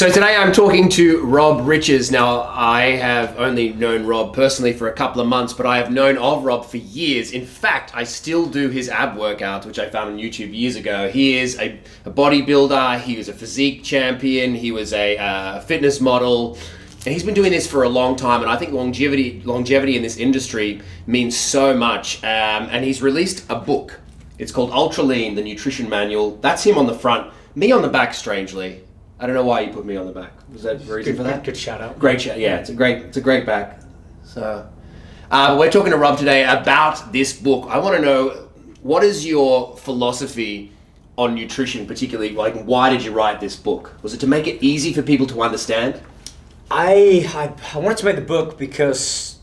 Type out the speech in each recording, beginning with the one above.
So today I'm talking to Rob Riches. Now, I have only known Rob personally for a couple of months, but I have known of Rob for years. In fact, I still do his ab workouts, which I found on YouTube years ago. He is a bodybuilder, he was a physique champion, he was a fitness model, and he's been doing this for a long time, and I think longevity in this industry means so much. And he's released a book. It's called Ultra Lean, the Nutrition Manual. That's him on the front, me on the back, strangely. I don't know why you put me on the back. Was that the reason for that? Good shout out. Great shout. Yeah, it's a great back. So, we're talking to Rob today about this book. I want to know, what is your philosophy on nutrition, particularly? Like, why did you write this book? Was it to make it easy for people to understand? I wanted to make the book because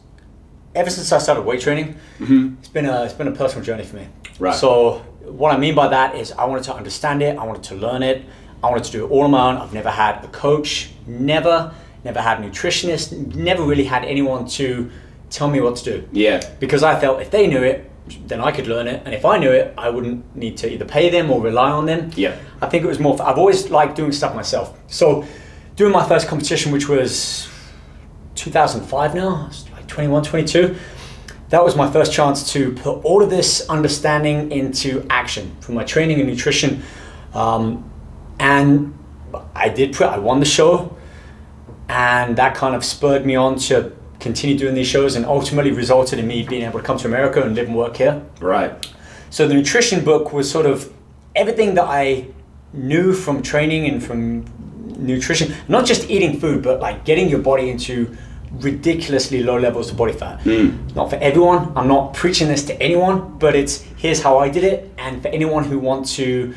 ever since I started weight training, it's been a personal journey for me. Right. So what I mean by that is I wanted to understand it. I wanted to learn it. I wanted to do it all on my own. I've never had a coach, never had a nutritionist, never really had anyone to tell me what to do. Yeah. Because I felt if they knew it, then I could learn it. And if I knew it, I wouldn't need to either pay them or rely on them. Yeah. I think it was more, I've always liked doing stuff myself. So doing my first competition, which was 2005 now, I was like 21, 22. That was my first chance to put all of this understanding into action from my training and nutrition. And I won the show, and that kind of spurred me on to continue doing these shows, and ultimately resulted in me being able to come to America and live and work here. Right. So the nutrition book was sort of everything that I knew from training and from nutrition, not just eating food, but like getting your body into ridiculously low levels of body fat. Not for everyone. I'm not preaching this to anyone, but here's how I did it. And for anyone who wants to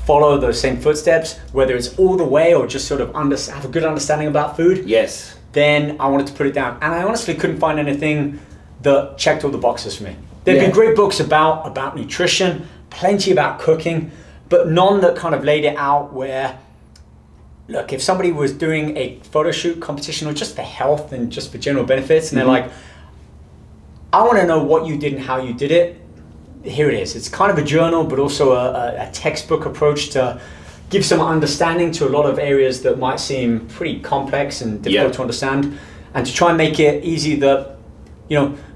follow those same footsteps, whether it's all the way or just sort of have a good understanding about food, Yes. then I wanted to put it down. And I honestly couldn't find anything that checked all the boxes for me. There'd been great books about nutrition, plenty about cooking, but none that kind of laid it out where, look, if somebody was doing a photo shoot competition or just for health and just for general benefits, and they're like, I want to know what you did and how you did it, here it is. It's kind of a journal, but also a textbook approach to give some understanding to a lot of areas that might seem pretty complex and difficult to understand, and to try and make it easy that,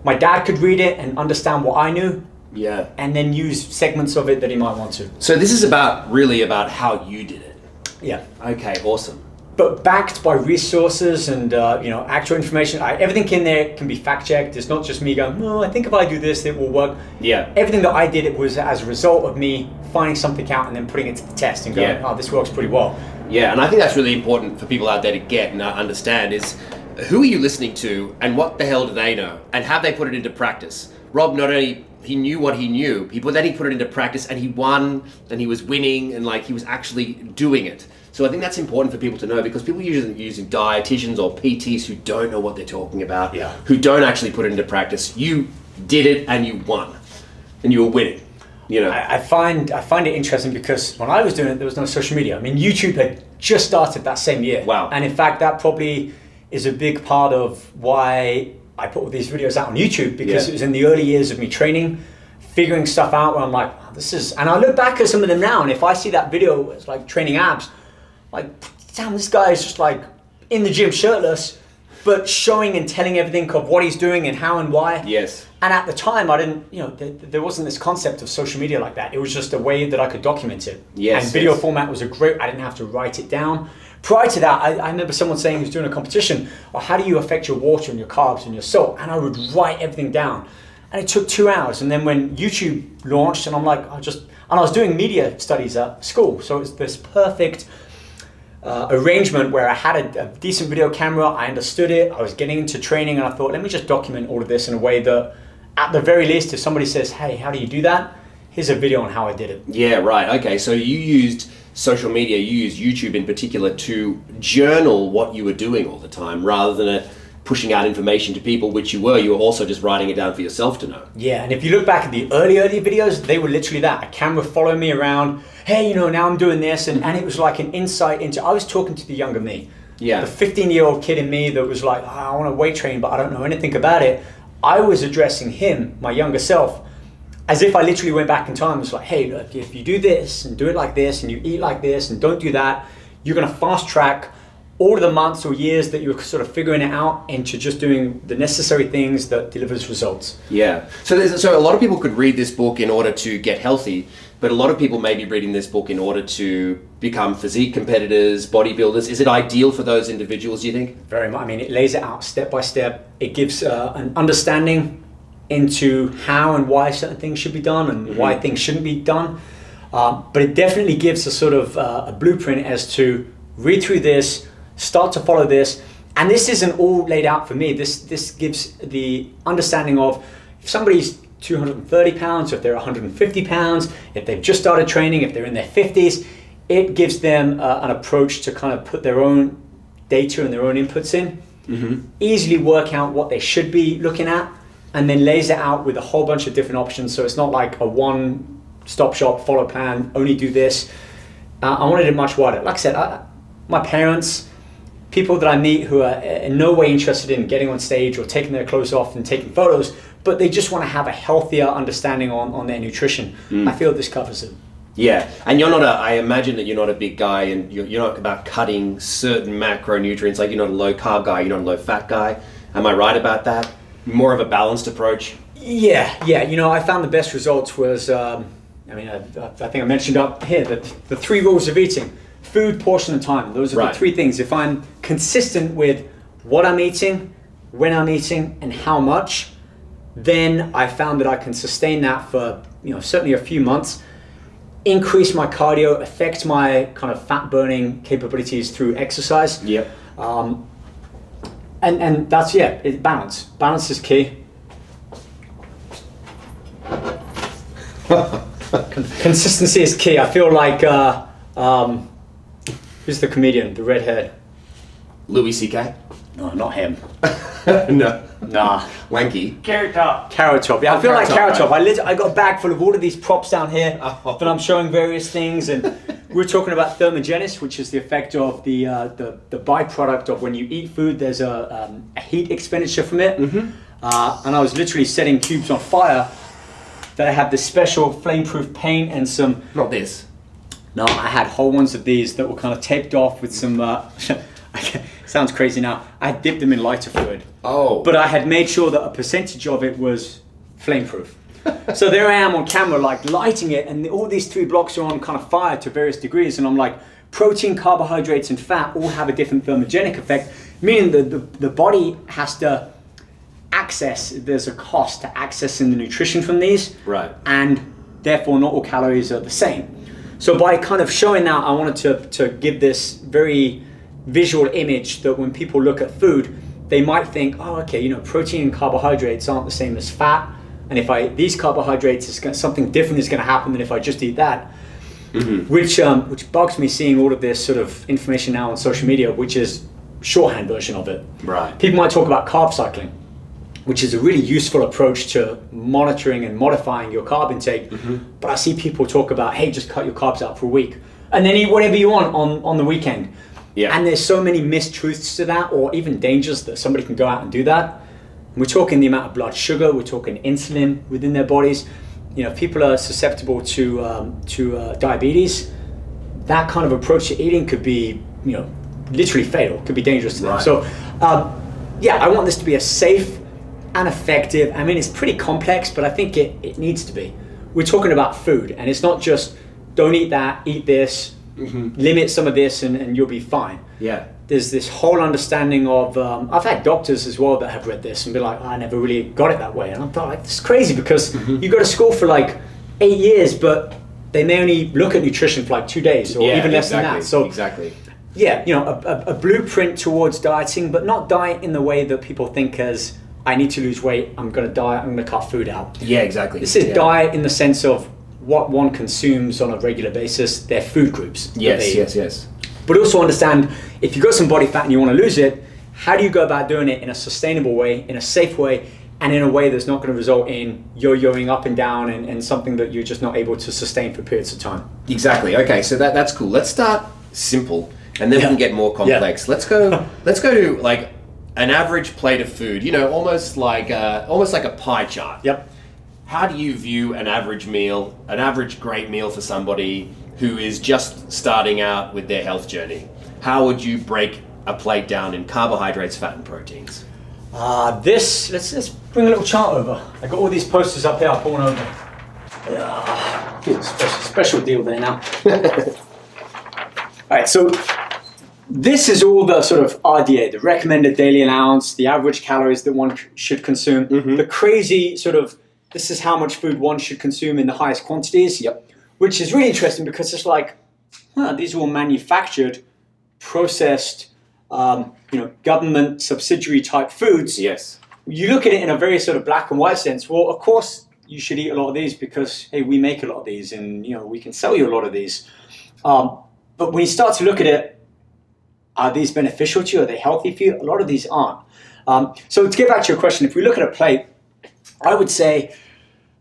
my dad could read it and understand what I knew. Yeah. And then use segments of it that he might want to. So this is really about how you did it. Yeah. Okay, awesome. But backed by resources and actual information. Everything in there can be fact checked. It's not just me going, "Oh, I think if I do this, it will work." Yeah. Everything that I did, it was as a result of me finding something out and then putting it to the test and going, "Oh, this works pretty well." Yeah, and I think that's really important for people out there to get and understand is, who are you listening to and what the hell do they know? And have they put it into practice? Rob, not only he knew what he knew, then he put it into practice, and he won, and he was winning, and he was actually doing it. So I think that's important for people to know, because people usually using dietitians or PTs who don't know what they're talking about, who don't actually put it into practice. You did it and you won, and you were winning. I find it interesting because when I was doing it, there was no social media. I mean, YouTube had just started that same year. Wow. And in fact, that probably is a big part of why I put all these videos out on YouTube, because it was in the early years of me training, figuring stuff out where I'm like, and I look back at some of them now, and if I see that video, it's like training abs, like, damn, this guy is just like in the gym shirtless, but showing and telling everything of what he's doing and how and why. Yes. And at the time, I didn't, there wasn't this concept of social media like that. It was just a way that I could document it. Yes. And video format was I didn't have to write it down. Prior to that, I remember someone saying he was doing a competition, how do you affect your water and your carbs and your salt? And I would write everything down. And it took 2 hours. And then when YouTube launched, and I'm like, I was doing media studies at school. So it was this perfect arrangement where I had a decent video camera, I understood it, I was getting into training, and I thought, let me just document all of this in a way that, at the very least, if somebody says, hey, how do you do that? Here's a video on how I did it. Yeah, right. Okay, so you used social media, you used YouTube in particular to journal what you were doing all the time, rather than pushing out information to people, which you were also just writing it down for yourself to know. Yeah, and if you look back at the early videos, they were literally that. A camera following me around, hey, now I'm doing this, and it was like an insight into, I was talking to the younger me. Yeah. The 15-year-old kid in me that was like, I want to weight train, but I don't know anything about it. I was addressing him, my younger self, as if I literally went back in time and was like, hey, look, if you do this and do it like this and you eat like this and don't do that, you're going to fast track all of the months or years that you're sort of figuring it out into just doing the necessary things that delivers results. Yeah. So a lot of people could read this book in order to get healthy, but a lot of people may be reading this book in order to become physique competitors, bodybuilders. Is it ideal for those individuals, do you think? Very much. I mean, it lays it out step by step. It gives an understanding into how and why certain things should be done and why things shouldn't be done. But it definitely gives a sort of a blueprint as to read through this, start to follow this. And this isn't all laid out for me. This gives the understanding of if somebody's 230 pounds, if they're 150 pounds, if they've just started training, if they're in their 50s, it gives them an approach to kind of put their own data and their own inputs in, easily work out what they should be looking at, and then lays it out with a whole bunch of different options. So it's not like a one-stop shop, follow plan, only do this. I wanted it much wider. Like I said, my parents, people that I meet who are in no way interested in getting on stage or taking their clothes off and taking photos, but they just want to have a healthier understanding on their nutrition. I feel this covers it. Yeah, and you're not I imagine that you're not a big guy and you're not about cutting certain macronutrients, like you're not a low carb guy, you're not a low fat guy. Am I right about that? More of a balanced approach? Yeah. I found the best results was, I think I mentioned up here, the 3 rules of eating. Food, portion, and time. Those are the 3 things. If I'm consistent with what I'm eating, when I'm eating, and how much, then I found that I can sustain that for certainly a few months, increase my cardio, affect my kind of fat burning capabilities through exercise. Yep. And that's it's balance. Balance is key. Consistency is key. I feel like who's the comedian, the redhead? Louis C.K.? No, not him. No. Nah. Lanky. Carrot Top. Yeah, I feel like Carrot Top. I got a bag full of all of these props down here that I'm showing various things, and we're talking about thermogenesis, which is the effect of the byproduct of when you eat food. There's a heat expenditure from it, and I was literally setting cubes on fire. That I had this special flame-proof paint and some. Not this. No, I had whole ones of these that were kind of taped off with some. Sounds crazy now. I had dipped them in lighter fluid. Oh. But I had made sure that a percentage of it was flame-proof. So there I am on camera, like lighting it, and all these 3 blocks are on kind of fire to various degrees, and I'm like, protein, carbohydrates, and fat all have a different thermogenic effect, meaning that the body has to access. There's a cost to accessing the nutrition from these, right? And therefore, not all calories are the same. So by kind of showing that, I wanted to give this very visual image that when people look at food, they might think, oh, okay, protein and carbohydrates aren't the same as fat, and if I these carbohydrates, something different is going to happen than if I just eat that. Which bugs me seeing all of this sort of information now on social media, which is shorthand version of it. Right. People might talk about carb cycling, which is a really useful approach to monitoring and modifying your carb intake. But I see people talk about, hey, just cut your carbs out for a week and then eat whatever you want on the weekend. Yeah. And there's so many mistruths to that, or even dangers that somebody can go out and do that. We're talking the amount of blood sugar, we're talking insulin within their bodies. If people are susceptible to diabetes, that kind of approach to eating could be, literally fatal, could be dangerous to them. Right. So, I want this to be a safe and effective. I mean, it's pretty complex, but I think it needs to be. We're talking about food, and it's not just don't eat that, eat this, limit some of this, and you'll be fine. Yeah. There's this whole understanding of, I've had doctors as well that have read this and be like, I never really got it that way. And I thought, like, this is crazy because you go to school for like 8 years, but they may only look at nutrition for like 2 days or even less than that. So a blueprint towards dieting, but not diet in the way that people think as, I need to lose weight, I'm going to diet, I'm going to cut food out. Yeah, exactly. This is diet in the sense of what one consumes on a regular basis, their food groups. Yes. But also understand, if you've got some body fat and you want to lose it, how do you go about doing it in a sustainable way, in a safe way, and in a way that's not going to result in yo-yoing up and down and something that you're just not able to sustain for periods of time. Exactly. Okay, so that's cool. Let's start simple, and then we can get more complex. Let's go to like an average plate of food. Almost like a pie chart. Yep. How do you view an average meal, an average great meal for somebody who is just starting out with their health journey? How would you break a plate down in carbohydrates, fat, and proteins? Let's bring a little chart over. I got all these posters up here, I'll pull one over. Special deal there now. All right, so this is all the sort of RDA, the recommended daily allowance, the average calories that one should consume, the crazy sort of, this is how much food one should consume in the highest quantities, which is really interesting because it's like, these are all manufactured, processed, government subsidiary type foods. Yes. You look at it in a very sort of black and white sense. Well, of course you should eat a lot of these because, hey, we make a lot of these and, we can sell you a lot of these. But when you start to look at it, are these beneficial to you? Are they healthy for you? A lot of these aren't. So to get back to your question, if we look at a plate, I would say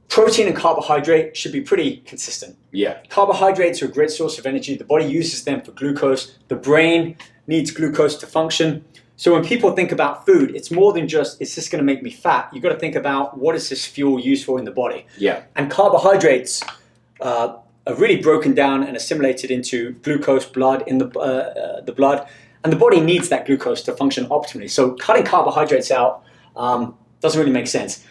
protein and carbohydrate should be pretty consistent. Yeah. Carbohydrates are a great source of energy. The body uses them for glucose. The brain needs glucose to function. So when people think about food, it's more than just, is this going to make me fat? You've got to think about what is this fuel used for in the body. Yeah. And carbohydrates are really broken down and assimilated into glucose blood in the blood. And the body needs that glucose to function optimally. So cutting carbohydrates out doesn't really make sense.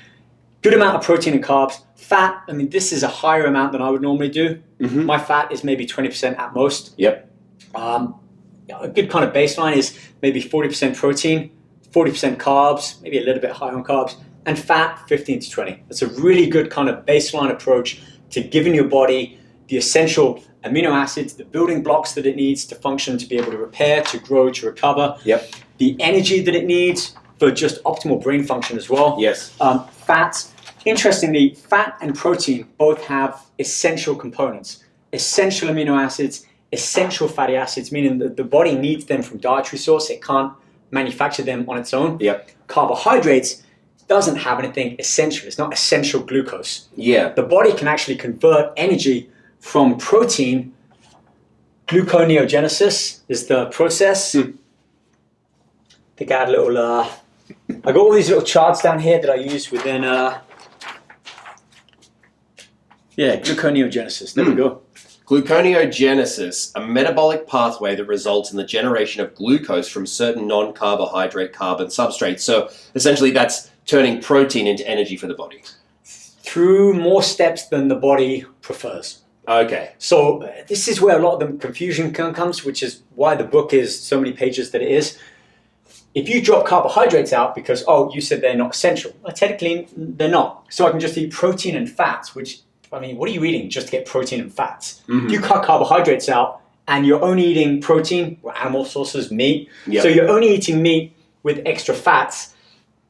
Good amount of protein and carbs. Fat, I mean, this is a higher amount than I would normally do. My fat is maybe 20% at most. Yep. A good kind of baseline is maybe 40% protein, 40% carbs, maybe a little bit high on carbs, and fat 15 to 20. That's a really good kind of baseline approach to giving your body the essential amino acids, the building blocks that it needs to function, to be able to repair, to grow, to recover. Yep. The energy that it needs for just optimal brain function as well. Yes. Fats. Interestingly, fat and protein both have essential components, essential amino acids, essential fatty acids, meaning that the body needs them from dietary source. It can't manufacture them on its own. Yep. Carbohydrates doesn't have anything essential. It's not essential glucose. Yeah. The body can actually convert energy from protein. Gluconeogenesis is the process. I think I had a little, I got all these little charts down here that I use within, gluconeogenesis. There we go. Gluconeogenesis, a metabolic pathway that results in the generation of glucose from certain non-carbohydrate carbon substrates. So essentially that's turning protein into energy for the body. Through more steps than the body prefers. Okay. So this is where a lot of the confusion comes, which is why the book is so many pages that it is. If you drop carbohydrates out because, you said they're not essential. Well, technically, they're not. So I can just eat protein and fats, which, I mean, what are you eating just to get protein and fats? If you cut carbohydrates out and you're only eating protein, or animal sources, meat, so you're only eating meat with extra fats,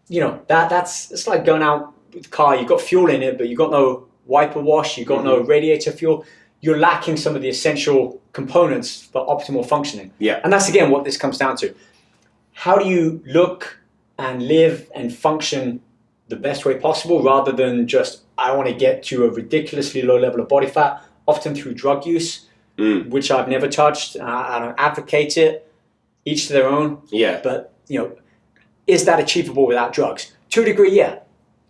it's like going out with a car, you've got fuel in it, but you've got no wiper wash, you've got no radiator fuel. You're lacking some of the essential components for optimal functioning. Yeah. And that's, again, what this comes down to. How do you look and live and function the best way possible rather than just, I want to get to a ridiculously low level of body fat, often through drug use, which I've never touched. I don't advocate it, each to their own. Yeah. But, is that achievable without drugs? To a degree, yeah.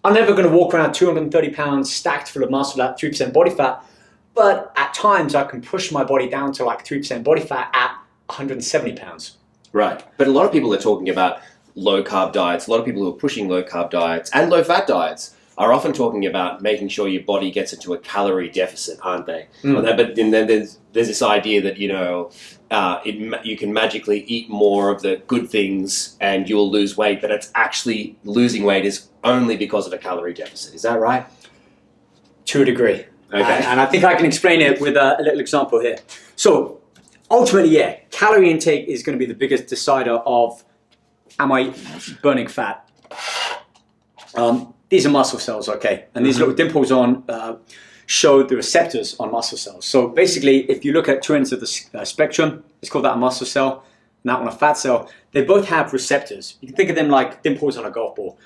I'm never going to walk around 230 pounds stacked full of muscle at 3% body fat, but at times I can push my body down to like 3% body fat at 170 pounds. Right. But a lot of people are talking about low-carb diets. A lot of people who are pushing low-carb diets and low-fat diets are often talking about making sure your body gets into a calorie deficit, aren't they? But then there's this idea that, you can magically eat more of the good things and you'll lose weight, but it's actually losing weight is only because of a calorie deficit. Is that right? To a degree. Okay. And I think I can explain it with a little example here. So ultimately, calorie intake is going to be the biggest decider of, am I burning fat? These are muscle cells, okay? And these little dimples on show the receptors on muscle cells. So basically, if you look at two ends of the spectrum, let's call that a muscle cell, and that one a fat cell, they both have receptors. You can think of them like dimples on a golf ball.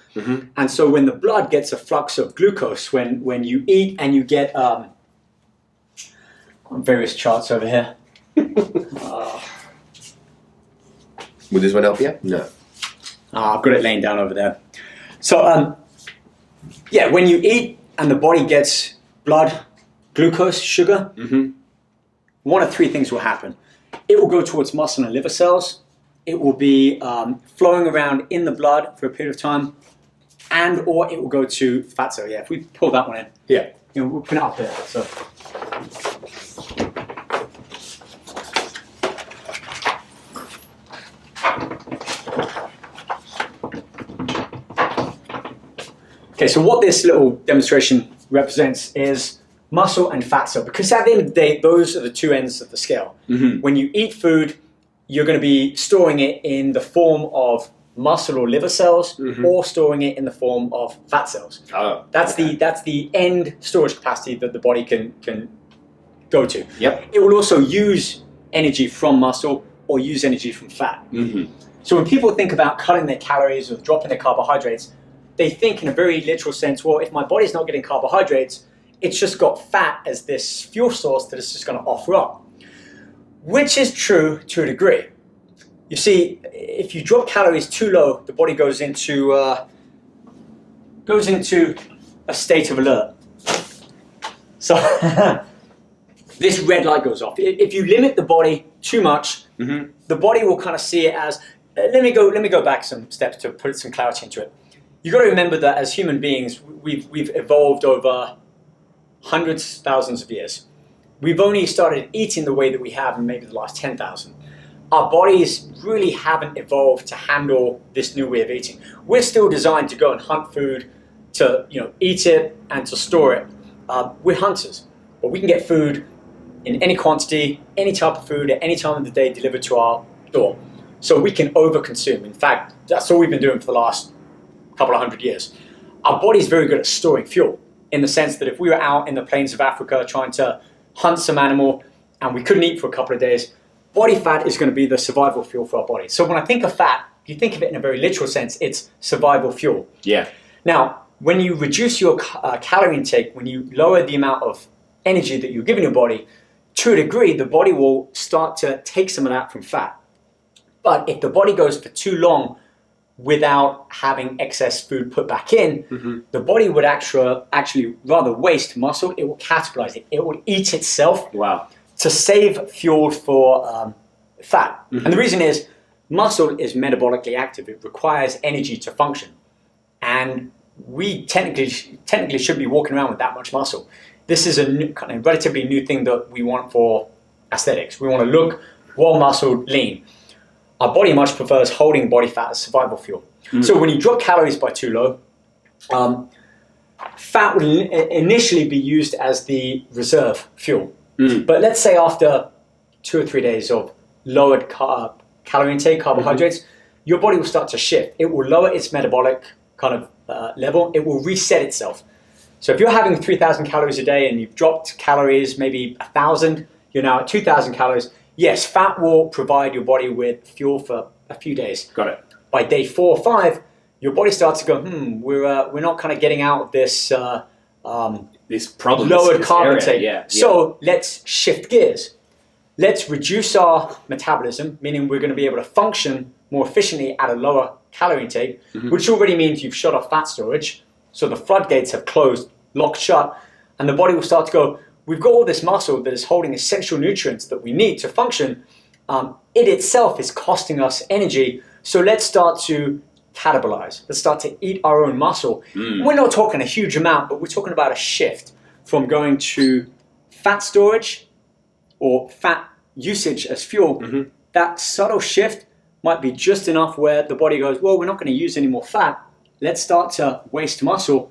And so when the blood gets a flux of glucose, when you eat and you get various charts over here. Would this one help you? No. I've got it laying down over there. So, when you eat and the body gets blood, glucose, sugar, one of three things will happen. It will go towards muscle and liver cells. it will be flowing around in the blood for a period of time, and or it will go to fat cell. Yeah, if we pull that one in, Yeah. we'll put it up there. So. Okay, so what this little demonstration represents is muscle and fat cell, because at the end of the day, those are the two ends of the scale. Mm-hmm. When you eat food, you're going to be storing it in the form of muscle or liver cells, mm-hmm. or storing it in the form of fat cells. Oh, that's the end storage capacity that the body can go to. Yep. It will also use energy from muscle or use energy from fat. Mm-hmm. So when people think about cutting their calories or dropping their carbohydrates, they think in a very literal sense, well, if my body's not getting carbohydrates, it's just got fat as this fuel source that it's just going to offer up. Which is true to a degree. You see, if you drop calories too low, the body goes into a state of alert. So this red light goes off. If you limit the body too much, mm-hmm. the body will kind of see it as, let me go back some steps to put some clarity into it. You've got to remember that as human beings, we've evolved over hundreds, thousands of years. We've only started eating the way that we have in maybe the last 10,000. Our bodies really haven't evolved to handle this new way of eating. We're still designed to go and hunt food, to eat it and to store it. We're hunters, but we can get food in any quantity, any type of food at any time of the day delivered to our door. So we can overconsume. In fact, that's all we've been doing for the last couple of hundred years. Our body's very good at storing fuel, in the sense that if we were out in the plains of Africa trying to hunt some animal and we couldn't eat for a couple of days, body fat is going to be the survival fuel for our body. So when I think of fat, if you think of it in a very literal sense, it's survival fuel. Yeah. Now, when you reduce your calorie intake, when you lower the amount of energy that you're giving your body, to a degree, the body will start to take some of that from fat. But if the body goes for too long without having excess food put back in, mm-hmm. the body would actually rather waste muscle. It will catabolize it. It will eat itself. Wow. To save fuel for fat. Mm-hmm. And the reason is, muscle is metabolically active. It requires energy to function. And we technically should be walking around with that much muscle. This is a relatively new thing that we want for aesthetics. We want to look well-muscled, lean. Our body much prefers holding body fat as survival fuel. Mm. So when you drop calories by too low, fat will initially be used as the reserve fuel. Mm. But let's say after 2 or 3 days of lowered calorie intake, carbohydrates, mm-hmm. your body will start to shift. It will lower its metabolic kind of level. It will reset itself. So if you're having 3,000 calories a day and you've dropped calories maybe 1,000, you're now at 2,000 calories. Yes, fat will provide your body with fuel for a few days. Got it. By day 4 or 5, your body starts to go, we're not kind of getting out of this this problem, lowered carb intake. Yeah. So let's shift gears. Let's reduce our metabolism, meaning we're going to be able to function more efficiently at a lower calorie intake, mm-hmm. which already means you've shut off fat storage. So the floodgates have closed, locked shut, and the body will start to go, we've got all this muscle that is holding essential nutrients that we need to function. It itself is costing us energy. So let's start to catabolize. Let's start to eat our own muscle. Mm. We're not talking a huge amount, but we're talking about a shift from going to fat storage or fat usage as fuel. Mm-hmm. That subtle shift might be just enough where the body goes, well, we're not going to use any more fat. Let's start to waste muscle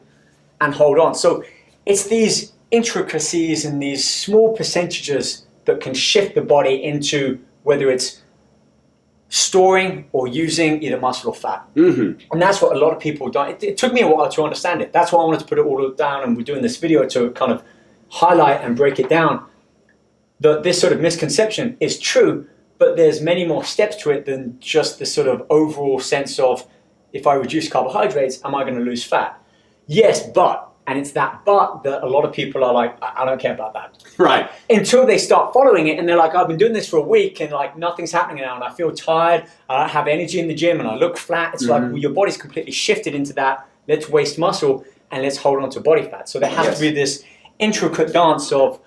and hold on. So it's these intricacies and these small percentages that can shift the body into whether it's storing or using either muscle or fat. Mm-hmm. And that's what a lot of people don't. It took me a while to understand it. That's why I wanted to put it all down, and we're doing this video to kind of highlight and break it down. That this sort of misconception is true, but there's many more steps to it than just this sort of overall sense of, if I reduce carbohydrates, am I going to lose fat? Yes, but, and it's that but that a lot of people are like, I don't care about that. Right. Until they start following it and they're like, I've been doing this for a week and like nothing's happening now and I feel tired, I don't have energy in the gym and I look flat. It's mm-hmm. like, well, your body's completely shifted into that. Let's waste muscle and let's hold on to body fat. So there has to be this intricate dance of,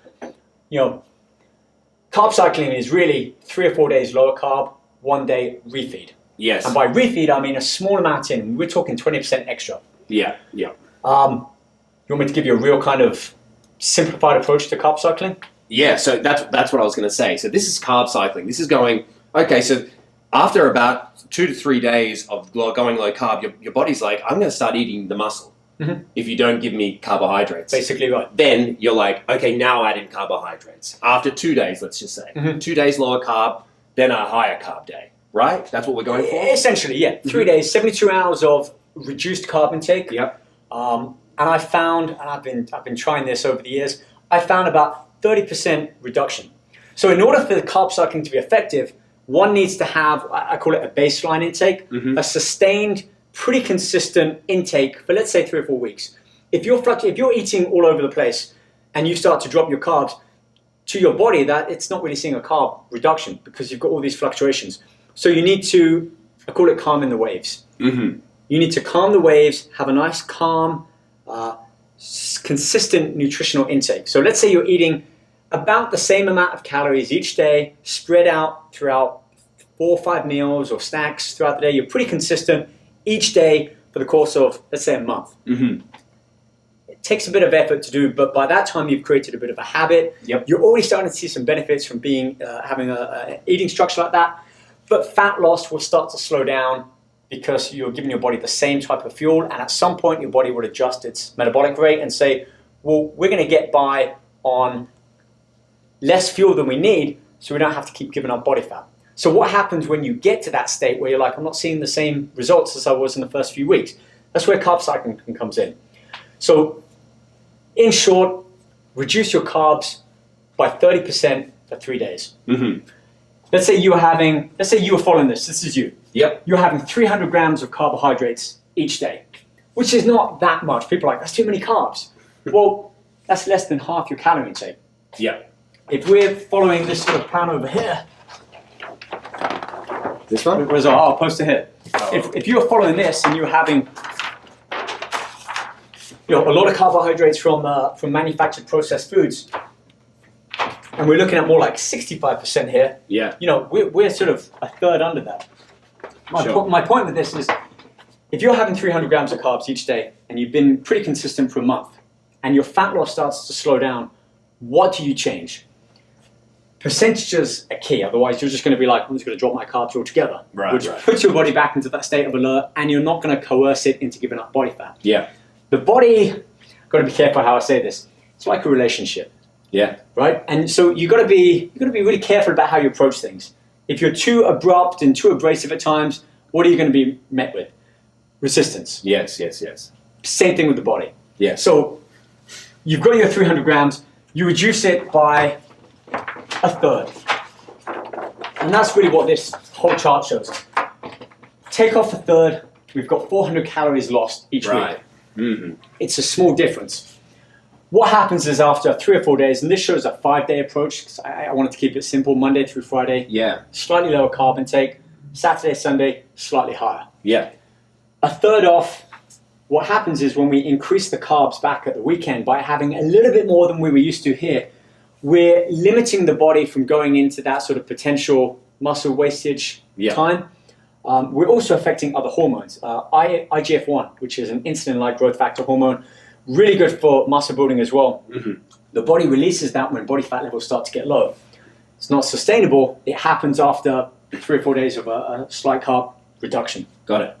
carb cycling is really 3 or 4 days lower carb, 1 day refeed. Yes. And by refeed, I mean a small amount in. We're talking 20% extra. Yeah, yeah. You want me to give you a real kind of simplified approach to carb cycling? Yeah, so that's what I was going to say. So this is carb cycling. This is going, okay, so after about 2 to 3 days of going low carb, your body's like, I'm going to start eating the muscle if you don't give me carbohydrates. Basically right. Then you're like, okay, now add in carbohydrates. After 2 days, let's just say. 2 days lower carb, then a higher carb day, right? That's what we're going for? Essentially, yeah. 3 days, 72 hours of reduced carb intake. Yep. And I found, and I've been trying this over the years, I found about 30% reduction. So in order for the carb cycling to be effective, one needs to have, I call it a baseline intake, a sustained, pretty consistent intake for, let's say, 3 or 4 weeks. If you're eating all over the place and you start to drop your carbs, to your body, that it's not really seeing a carb reduction because you've got all these fluctuations. So you need to, I call it calming the waves. You need to calm the waves, have a nice calm, consistent nutritional intake. So let's say you're eating about the same amount of calories each day, spread out throughout 4 or 5 meals or snacks throughout the day. You're pretty consistent each day for the course of, let's say, a month. It takes a bit of effort to do, but by that time you've created a bit of a habit. You're already starting to see some benefits from having an eating structure like that. But fat loss will start to slow down because you're giving your body the same type of fuel, and at some point your body will adjust its metabolic rate and say, well, we're going to get by on less fuel than we need, so we don't have to keep giving up body fat. So what happens when you get to that state where you're like, I'm not seeing the same results as I was in the first few weeks? That's where carb cycling comes in. So in short, reduce your carbs by 30% for 3 days. Let's say you were following this. This is you. You're having 300 grams of carbohydrates each day, which is not that much. People are like, that's too many carbs. Well, that's less than half your calorie intake. If we're following this sort of plan over here, this one? I'll post it here. If you're following this and you're having a lot of carbohydrates from manufactured processed foods, and we're looking at more like 65% here, we're sort of a third under that. My point with this is, if you're having 300 grams of carbs each day and you've been pretty consistent for a month and your fat loss starts to slow down, what do you change? Percentages are key, otherwise you're just going to be like, I'm just going to drop my carbs altogether, which puts your body back into that state of alert, and you're not going to coerce it into giving up body fat. The body, got to be careful how I say this, it's like a relationship. Right? And so you got to be really careful about how you approach things. If you're too abrupt and too abrasive at times, what are you going to be met with? Resistance. Yes. Same thing with the body. So you've got your 300 grams, you reduce it by a third. And that's really what this whole chart shows us. Take off a third, we've got 400 calories lost each week. It's a small difference. What happens is after 3 or 4 days, and this shows a 5-day approach, because I wanted to keep it simple, Monday through Friday, slightly lower carb intake, Saturday, Sunday, slightly higher. A third off, what happens is when we increase the carbs back at the weekend by having a little bit more than we were used to here, we're limiting the body from going into that sort of potential muscle wastage time. We're also affecting other hormones. IGF-1, which is an insulin-like growth factor hormone, really good for muscle building as well. The body releases that when body fat levels start to get low. It's not sustainable. It happens after 3 or 4 days of a slight carb reduction. Got it.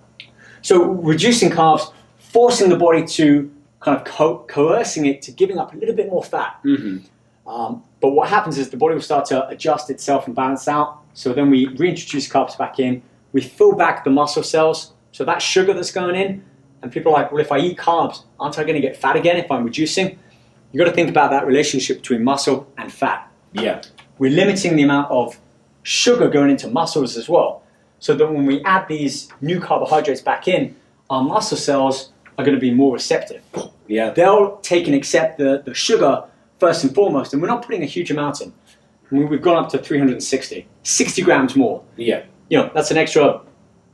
So reducing carbs, forcing the body to kind of coercing it to giving up a little bit more fat. But what happens is the body will start to adjust itself and balance out. So then we reintroduce carbs back in. We fill back the muscle cells. So that sugar that's going in, and people are like, well, if I eat carbs, aren't I going to get fat again if I'm reducing? You've got to think about that relationship between muscle and fat. We're limiting the amount of sugar going into muscles as well. So that when we add these new carbohydrates back in, our muscle cells are going to be more receptive. They'll take and accept the sugar first and foremost, and we're not putting a huge amount in. We've gone up to 60 grams more. That's an extra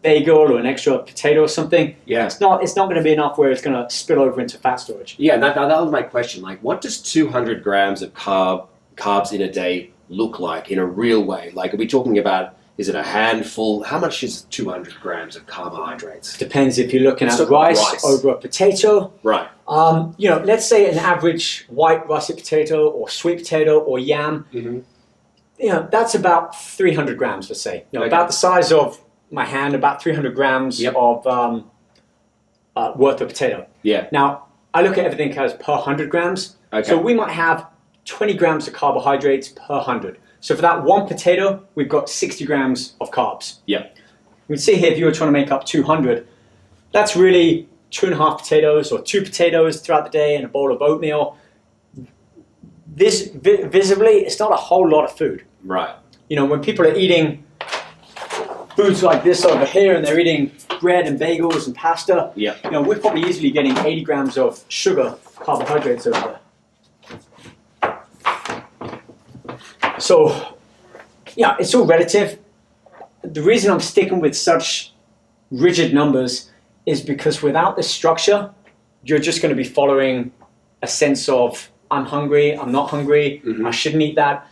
bagel or an extra potato or something. It's not going to be enough where it's going to spill over into fat storage. That was my question. Like, what does 200 grams of carbs in a day look like in a real way? Like, are we talking about Is it a handful? How much is 200 grams of carbohydrates? Depends if you're looking Let's at talk about rice over a potato. Right. Let's say an average white russet potato or sweet potato or yam. Mm-hmm. That's about 300 grams, let's say. Okay. About the size of my hand, about 300 grams of worth of potato. Yeah. Now, I look at everything as per 100 grams. Okay. So we might have 20 grams of carbohydrates per 100. So for that one potato, we've got 60 grams of carbs. Yeah. We see here, if you were trying to make up 200, that's really 2.5 potatoes or 2 potatoes throughout the day and a bowl of oatmeal. This, visibly, it's not a whole lot of food. Right. When people are eating foods like this over here and they're eating bread and bagels and pasta, we're probably easily getting 80 grams of sugar, carbohydrates over there. So, it's all relative. The reason I'm sticking with such rigid numbers is because without this structure, you're just going to be following a sense of, I'm hungry, I'm not hungry, I shouldn't eat that.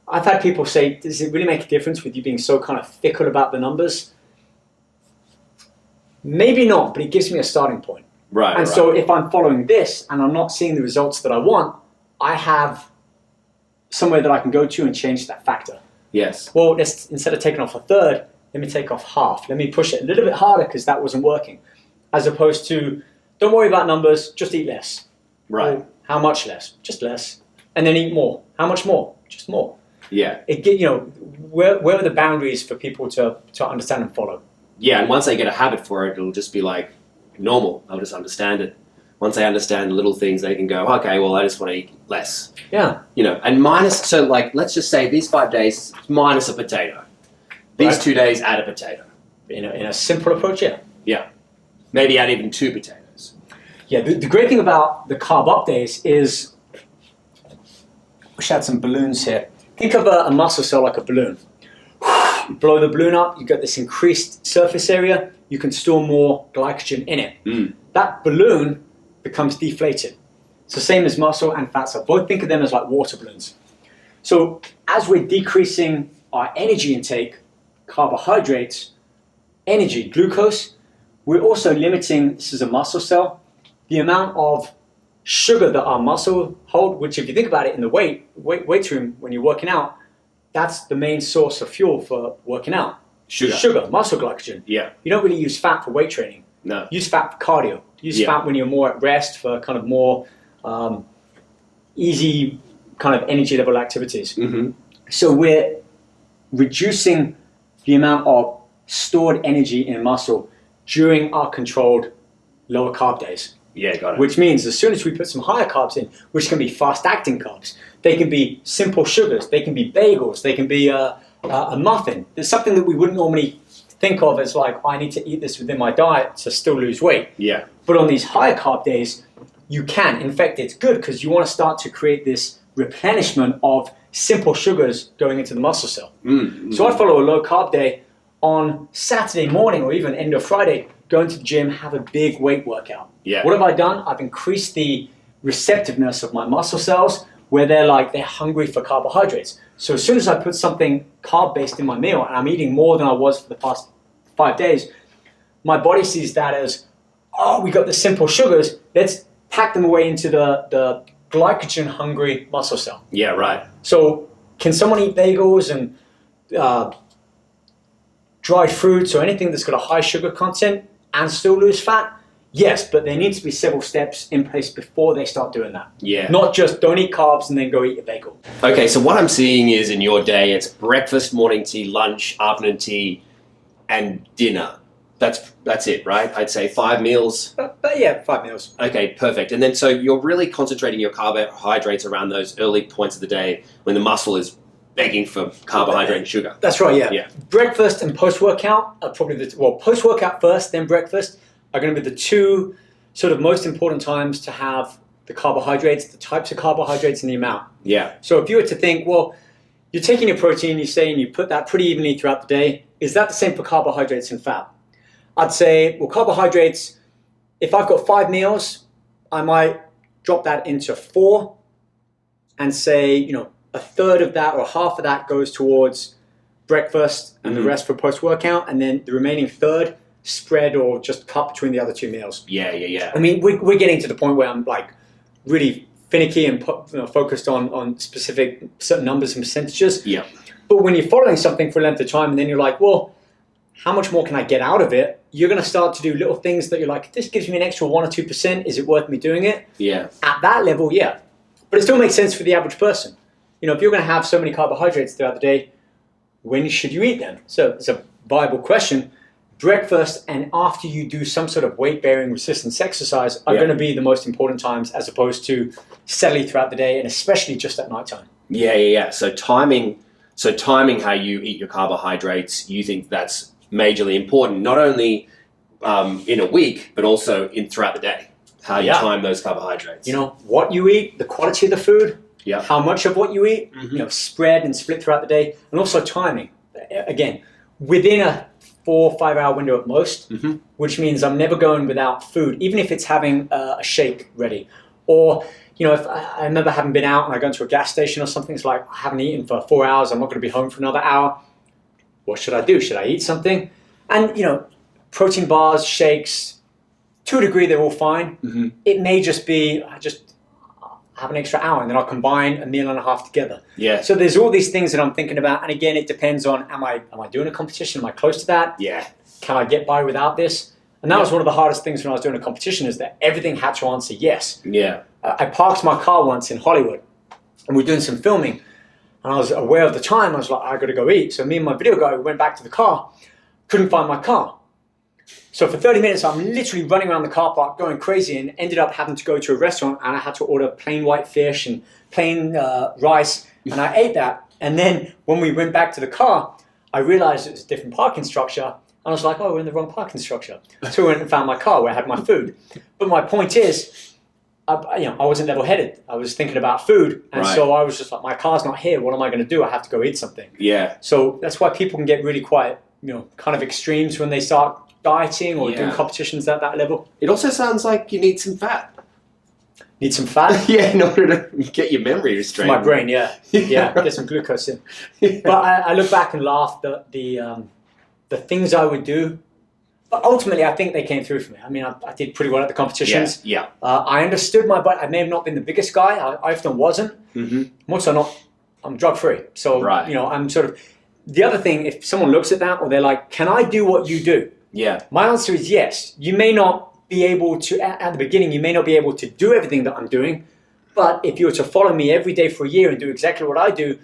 I've had people say, does it really make a difference with you being so kind of fickle about the numbers? Maybe not, but it gives me a starting point. Right. And so if I'm following this and I'm not seeing the results that I want, I have somewhere that I can go to and change that factor. Yes. Well, instead of taking off a third, let me take off half. Let me push it a little bit harder because that wasn't working. As opposed to, don't worry about numbers, just eat less. Right. Well, how much less? Just less. And then eat more. How much more? Just more. Yeah. Where are the boundaries for people to understand and follow? Yeah, and once they get a habit for it, it'll just be like normal. They'll just understand it. Once they understand the little things, they can go, okay, well, I just want to eat less. Yeah. And let's just say these 5 days, minus a potato. These 2 days, add a potato. In a simple approach, yeah. Yeah. Maybe add even 2 potatoes. Yeah, the great thing about the carb up days is, we should add some balloons here. Think of a muscle cell like a balloon. You blow the balloon up, you get this increased surface area, you can store more glycogen in it. Mm. That balloon becomes deflated. It's the same as muscle and fat cells. Both think of them as like water balloons. So as we're decreasing our energy intake, carbohydrates, energy, glucose, we're also limiting, this is a muscle cell, the amount of sugar that our muscle hold, which if you think about it in the weight room when you're working out, that's the main source of fuel for working out. Sugar, muscle glycogen. Yeah. You don't really use fat for weight training. No. Use fat for cardio. Use fat when you're more at rest for kind of more easy kind of energy level activities. Mm-hmm. So we're reducing the amount of stored energy in muscle during our controlled lower carb days. Yeah, got it. Which means as soon as we put some higher carbs in, which can be fast-acting carbs, they can be simple sugars, they can be bagels, they can be a muffin. There's something that we wouldn't normally think of as like, I need to eat this within my diet to still lose weight. Yeah. But on these higher carb days, you can. In fact, it's good because you want to start to create this replenishment of simple sugars going into the muscle cell. Mm-hmm. So I follow a low carb day on Saturday morning or even end of Friday, go into the gym, have a big weight workout. Yeah. What have I done? I've increased the receptiveness of my muscle cells where they're hungry for carbohydrates. So as soon as I put something carb-based in my meal and I'm eating more than I was for the past 5 days, my body sees that as, oh, we got the simple sugars, let's pack them away into the glycogen-hungry muscle cell. Yeah, right. So can someone eat bagels and dried fruits or anything that's got a high sugar content and still lose fat? Yes, but there needs to be several steps in place before they start doing that. Yeah. Not just don't eat carbs and then go eat a bagel. Okay, so what I'm seeing is in your day, it's breakfast, morning tea, lunch, afternoon tea, and dinner. That's it, right? I'd say 5 meals. But yeah, 5 meals. Okay, perfect. And then so you're really concentrating your carbohydrates around those early points of the day when the muscle is begging for carbohydrate and sugar. That's right, yeah. Yeah. Breakfast and post-workout are probably post-workout first, then breakfast are going to be the two sort of most important times to have the carbohydrates, the types of carbohydrates and the amount. Yeah. So if you were to think, well, you're taking your protein, you say, and you put that pretty evenly throughout the day, is that the same for carbohydrates and fat? I'd say, well, carbohydrates, if I've got 5 meals, I might drop that into 4 and say, a third of that or half of that goes towards breakfast and the rest for post-workout, and then the remaining third spread or just cut between the other 2 meals. Yeah. I mean, we're getting to the point where I'm like really finicky and focused on specific certain numbers and percentages. Yeah. But when you're following something for a length of time and then you're like, well, how much more can I get out of it? You're going to start to do little things that you're like, this gives me an extra 1 or 2%. Is it worth me doing it? Yeah. At that level, yeah. But it still makes sense for the average person. You know, if you're going to have so many carbohydrates throughout the day, when should you eat them? So it's a viable question. Breakfast and after you do some sort of weight-bearing resistance exercise are going to be the most important times, as opposed to steadily throughout the day, and especially just at nighttime. Yeah. So timing how you eat your carbohydrates, you think that's majorly important, not only in a week, but also throughout the day. How you time those carbohydrates. You know, what you eat, the quality of the food, how much of what you eat, spread and split throughout the day, and also timing. Again, within a 4 or 5 hour window at most, which means I'm never going without food, even if it's having a shake ready. Or, you know, if I remember having been out and I go into a gas station or something, it's like, I haven't eaten for 4 hours, I'm not going to be home for another hour. What should I do? Should I eat something? And, you know, protein bars, shakes, to a degree, they're all fine. It may just be, I just have an extra hour and then I'll combine a meal and a half together. Yeah. So there's all these things that I'm thinking about. And again, it depends on, am I doing a competition? Am I close to that? Yeah. Can I get by without this? And that was one of the hardest things when I was doing a competition, is that everything had to answer yes. Yeah. I parked my car once in Hollywood and we were doing some filming, and I was aware of the time. I was like, I got to go eat. So me and my video guy went back to the car, couldn't find my car. So for 30 minutes, I'm literally running around the car park going crazy, and ended up having to go to a restaurant, and I had to order plain white fish and plain rice, and I ate that. And then when we went back to the car, I realized it was a different parking structure. And I was like, oh, we're in the wrong parking structure. So I went and found my car where I had my food. But my point is, I wasn't level-headed. I was thinking about food. And so I was just like, my car's not here. What am I going to do? I have to go eat something. Yeah. So that's why people can get really quite, kind of extremes when they start dieting or doing competitions at that level. It also sounds like you need some fat. Need some fat? Yeah, in order to get your memory straight. For my brain, yeah. Get some glucose in. But I look back and laugh at the things I would do. But ultimately, I think they came through for me. I mean, I did pretty well at the competitions. Yeah. I understood my body. I may have not been the biggest guy. I often wasn't. I'm also not, I'm drug-free. So, I'm sort of, the other thing, if someone looks at that or they're like, can I do what you do? Yeah. My answer is yes. You may not be able to, at the beginning, you may not be able to do everything that I'm doing. But if you were to follow me every day for a year and do exactly what I do,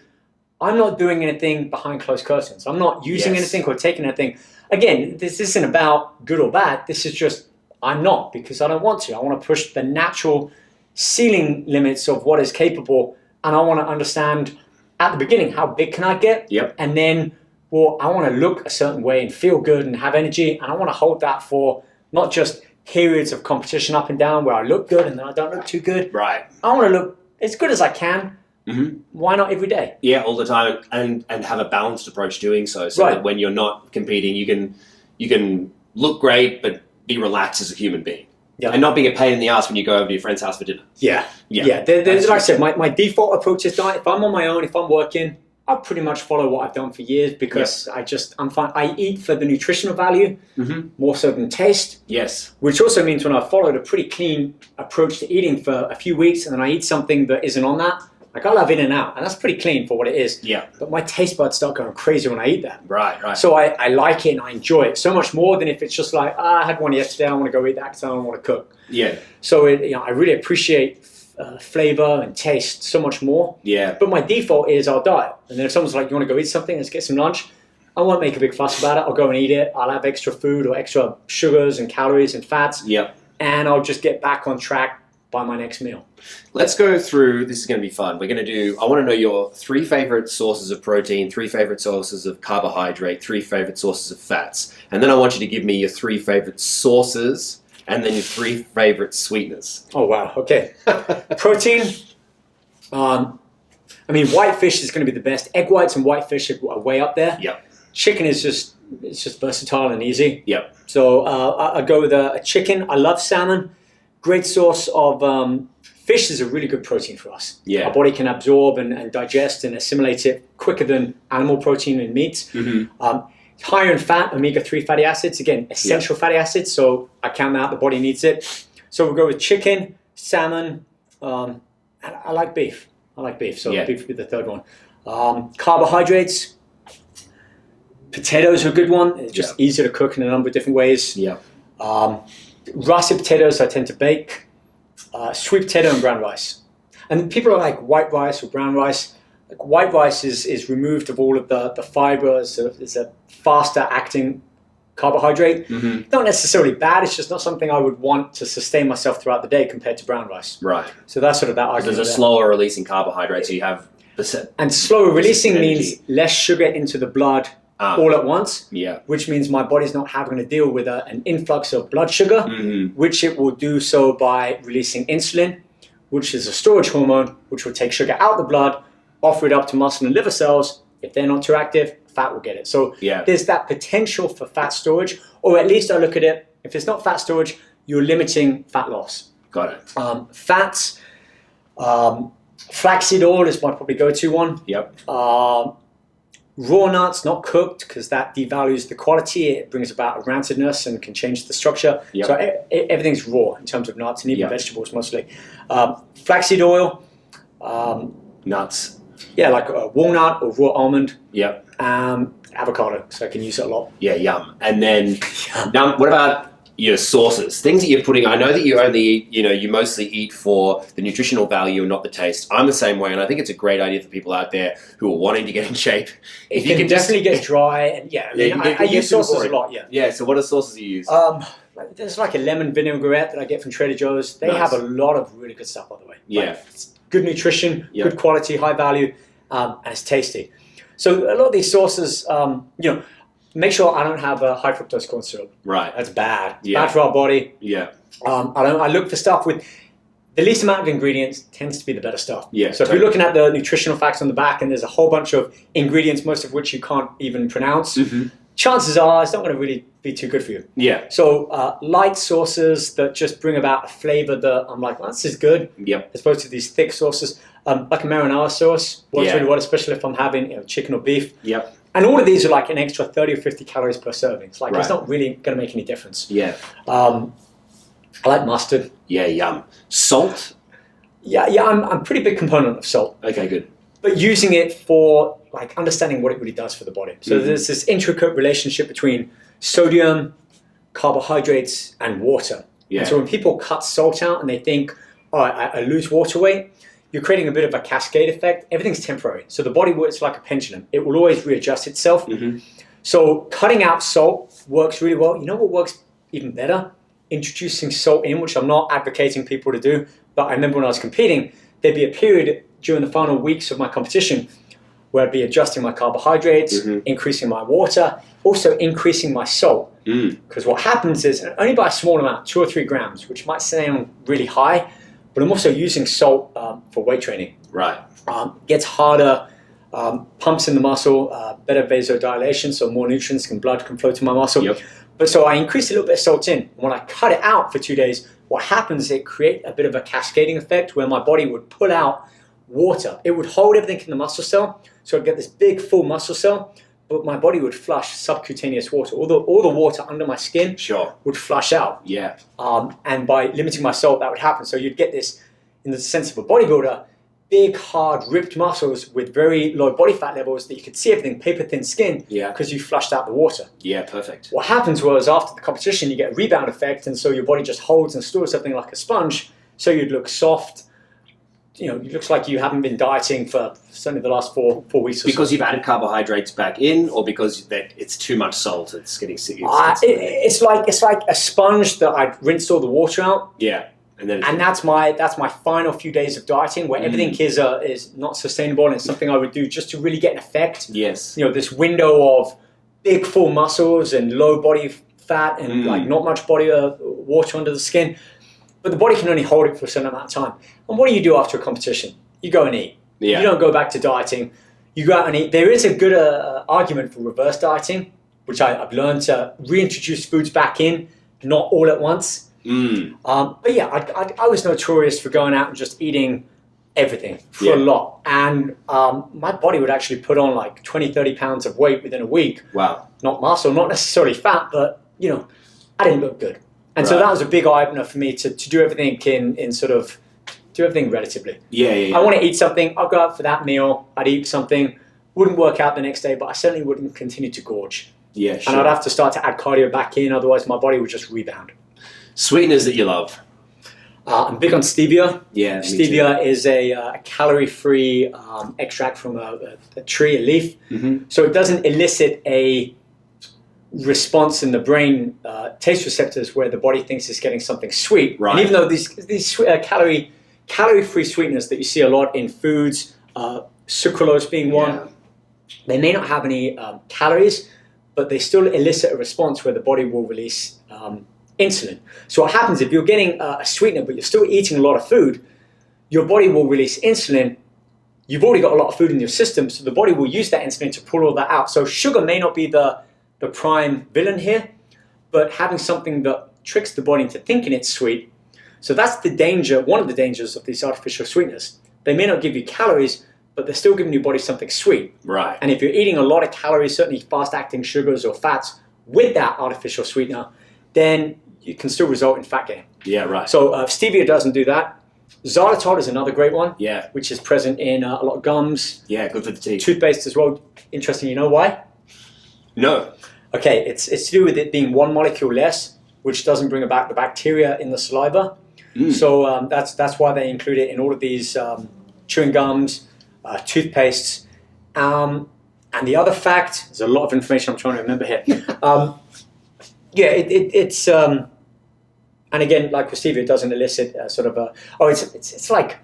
I'm not doing anything behind closed curtains. I'm not using anything or taking anything. Again, this isn't about good or bad. This is just, I'm not, because I don't want to. I want to push the natural ceiling limits of what is capable. And I want to understand at the beginning, how big can I get? Yep. And then, well, I want to look a certain way and feel good and have energy. And I want to hold that for not just periods of competition up and down where I look good and then I don't look too good. Right. I want to look as good as I can. Why not every day? Yeah, all the time, and have a balanced approach doing so that when you're not competing, you can look great but be relaxed as a human being. Yeah. And not being a pain in the ass when you go over to your friend's house for dinner. Yeah. Like I said, my default approach is diet. If I'm on my own, if I'm working, I pretty much follow what I've done for years, because I'm fine. I eat for the nutritional value more so than taste. Yes. Which also means when I've followed a pretty clean approach to eating for a few weeks and then I eat something that isn't on that, like I'll have in and out, and that's pretty clean for what it is. Yeah. But my taste buds start going crazy when I eat that. Right. So I like it and I enjoy it so much more than if it's just like, I had one yesterday, I want to go eat that because I don't want to cook. Yeah. So I really appreciate flavor and taste so much more. Yeah. But my default is I'll diet. And then if someone's like, you want to go eat something, let's get some lunch, I won't make a big fuss about it. I'll go and eat it. I'll have extra food or extra sugars and calories and fats. Yep. And I'll just get back on track by my next meal. Let's go through, this is going to be fun. We're going to do, I want to know your 3 favorite sources of protein, 3 favorite sources of carbohydrate, 3 favorite sources of fats. And then I want you to give me your 3 favorite sources and then your 3 favorite sweeteners. Oh, wow. Okay. Protein. White fish is going to be the best. Egg whites and white fish are way up there. Yep. Chicken is just versatile and easy. Yep. So I'd go with a chicken. I love salmon. Great source of fish is a really good protein for us. Yeah. Our body can absorb and digest and assimilate it quicker than animal protein and meats. Higher in fat, omega-3 fatty acids, again, essential fatty acids, so I count out, the body needs it. So we'll go with chicken, salmon, and I like beef. So beef would be the third one. Carbohydrates, potatoes are a good one. It's just easy to cook in a number of different ways. Russet potatoes I tend to bake. Sweet potato and brown rice. And people are like white rice or brown rice. Like white rice is removed of all of the fibers. So it's a faster acting carbohydrate. Not necessarily bad, it's just not something I would want to sustain myself throughout the day compared to brown rice. Right. So that's sort of that argument. There's a slower releasing carbohydrate, so you have... And slower releasing means less sugar into the blood all at once, which means my body's not having to deal with an influx of blood sugar, which it will do so by releasing insulin, which is a storage hormone, which will take sugar out of the blood, offer it up to muscle and liver cells. If they're not too active, fat will get it. So there's that potential for fat storage, or at least I look at it, if it's not fat storage, you're limiting fat loss. Got it. Fats, flaxseed oil is my probably go-to one. Raw nuts, not cooked, because that devalues the quality. It brings about a rancidness and can change the structure. So everything's raw in terms of nuts and even vegetables mostly. Flaxseed oil. Nuts. Yeah, like a walnut or raw almond. Avocado, so I can use it a lot. Yum. And then, what about your sauces? Things that you're putting, I know that you only eat, you mostly eat for the nutritional value and not the taste. I'm the same way, and I think it's a great idea for people out there who are wanting to get in shape. If you can definitely get dry, and I use sauces a lot, so what are sauces you use? There's like a lemon vinaigrette that I get from Trader Joe's. They have a lot of really good stuff, by the way. It's good nutrition, good quality, high value, and it's tasty. So a lot of these sauces, make sure I don't have a high fructose corn syrup. Right. That's bad. It's bad for our body. I look for stuff with the least amount of ingredients tends to be the better stuff. So if you're looking at the nutritional facts on the back and there's a whole bunch of ingredients, most of which you can't even pronounce, chances are it's not going to really be too good for you. So light sauces that just bring about a flavor that I'm like, well, this is good. As opposed to these thick sauces, like a marinara sauce works really well, especially if I'm having chicken or beef. And all of these are like an extra 30 or 50 calories per serving. It's like it's not really going to make any difference. I like mustard. Yum. Salt? I'm a pretty big component of salt. Okay, good. But using it for like understanding what it really does for the body. So there's this intricate relationship between sodium, carbohydrates, and water. And so when people cut salt out and they think, I lose water weight, you're creating a bit of a cascade effect. Everything's temporary. So the body works like a pendulum. It will always readjust itself. So cutting out salt works really well. You know what works even better? Introducing salt in, which I'm not advocating people to do. But I remember when I was competing, there'd be a period during the final weeks of my competition where I'd be adjusting my carbohydrates, increasing my water, also increasing my salt. Because what happens is, only by a small amount, 2 or 3 grams, which might sound really high, but I'm also using salt for weight training. Gets harder, pumps in the muscle, better vasodilation, so more nutrients and blood can flow to my muscle. But so I increase a little bit of salt in. When I cut it out for 2 days, what happens is it creates a bit of a cascading effect where my body would pull out water. It would hold everything in the muscle cell, so I'd get this big full muscle cell, but my body would flush subcutaneous water. All the water under my skin would flush out. And by limiting my salt, that would happen. So you'd get this, in the sense of a bodybuilder, big, hard, ripped muscles with very low body fat levels that you could see everything, paper thin skin, because you flushed out the water. Perfect. What happens was after the competition, you get a rebound effect, and so your body just holds and stores something like a sponge, so you'd look soft. It looks like you haven't been dieting for certainly the last four weeks or because you've added carbohydrates back in, or because it's too much salt, it's getting sick. It's like a sponge that I'd rinsed all the water out. And that's my final few days of dieting where everything is not sustainable, and it's something I would do just to really get an effect. This window of big full muscles and low body fat and like not much body water under the skin. But the body can only hold it for a certain amount of time. And what do you do after a competition? You go and eat. You don't go back to dieting. You go out and eat. There is a good argument for reverse dieting, which I've learned to reintroduce foods back in, not all at once. But yeah, I was notorious for going out and just eating everything for a lot. And my body would actually put on like 20, 30 pounds of weight within a week. Wow. Not muscle, not necessarily fat, but, you know, I didn't look good. And so that was a big eye-opener for me to do everything in sort of, do everything relatively. Yeah. I want to eat something, I'll go out for that meal, I'd eat something, wouldn't work out the next day, but I certainly wouldn't continue to gorge. Yeah, sure. And I'd have to start to add cardio back in, otherwise my body would just rebound. Sweeteners that you love? I'm big on stevia. Yeah, stevia is a calorie-free extract from a tree, a leaf. So it doesn't elicit a response in the brain, taste receptors, where the body thinks it's getting something sweet. Right. And even though these calorie-free sweeteners that you see a lot in foods, sucralose being one, they may not have any calories, but they still elicit a response where the body will release insulin. So what happens if you're getting a sweetener, but you're still eating a lot of food, your body will release insulin. You've already got a lot of food in your system, so the body will use that insulin to pull all that out. So sugar may not be the prime villain here, but having something that tricks the body into thinking it's sweet. So that's the danger, one of the dangers of these artificial sweeteners. They may not give you calories, but they're still giving your body something sweet. Right. And if you're eating a lot of calories, certainly fast-acting sugars or fats with that artificial sweetener, then you can still result in fat gain. Yeah, right. So stevia doesn't do that. Xylitol is another great one. Yeah. Which is present in a lot of gums. Yeah, good for the teeth. Toothpaste as well. Interesting, you know why? No. Okay, it's to do with it being one molecule less, which doesn't bring about the bacteria in the saliva. So that's why they include it in all of these chewing gums, toothpastes. And the other fact, there's a lot of information I'm trying to remember here. It's and again, like with stevia, it doesn't elicit sort of a, it's like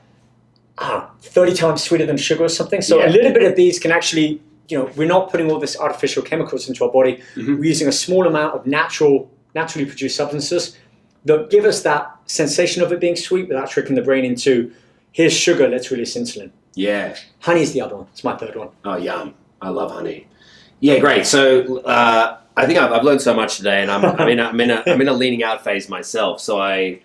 30 times sweeter than sugar or something. So a little bit of these can actually, you know, we're not putting all this artificial chemicals into our body. We're using a small amount of naturally produced substances that give us that sensation of it being sweet without tricking the brain into, here's sugar, let's release insulin. Yeah. Honey is the other one. It's my third one. Oh, yum. I love honey. Yeah, great. So I think I've learned so much today, and I'm in a leaning out phase myself. So I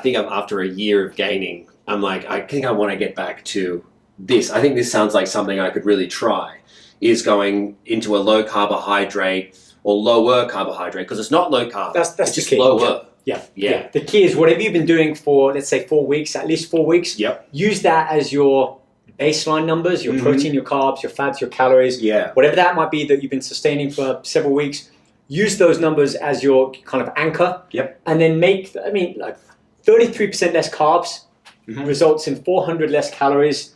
think after a year of gaining, I'm like, I think I want to get back to this. I think this sounds like something I could really try, is going into a low carbohydrate or lower carbohydrate, because it's not low carb. That's it's just key. lower. Yeah. The key is whatever you've been doing for, let's say, 4 weeks, at least 4 weeks. Use that as your baseline numbers, your protein, your carbs, your fats, your calories, whatever that might be that you've been sustaining for several weeks. Use those numbers as your kind of anchor. And then like 33% less carbs results in 400 less calories.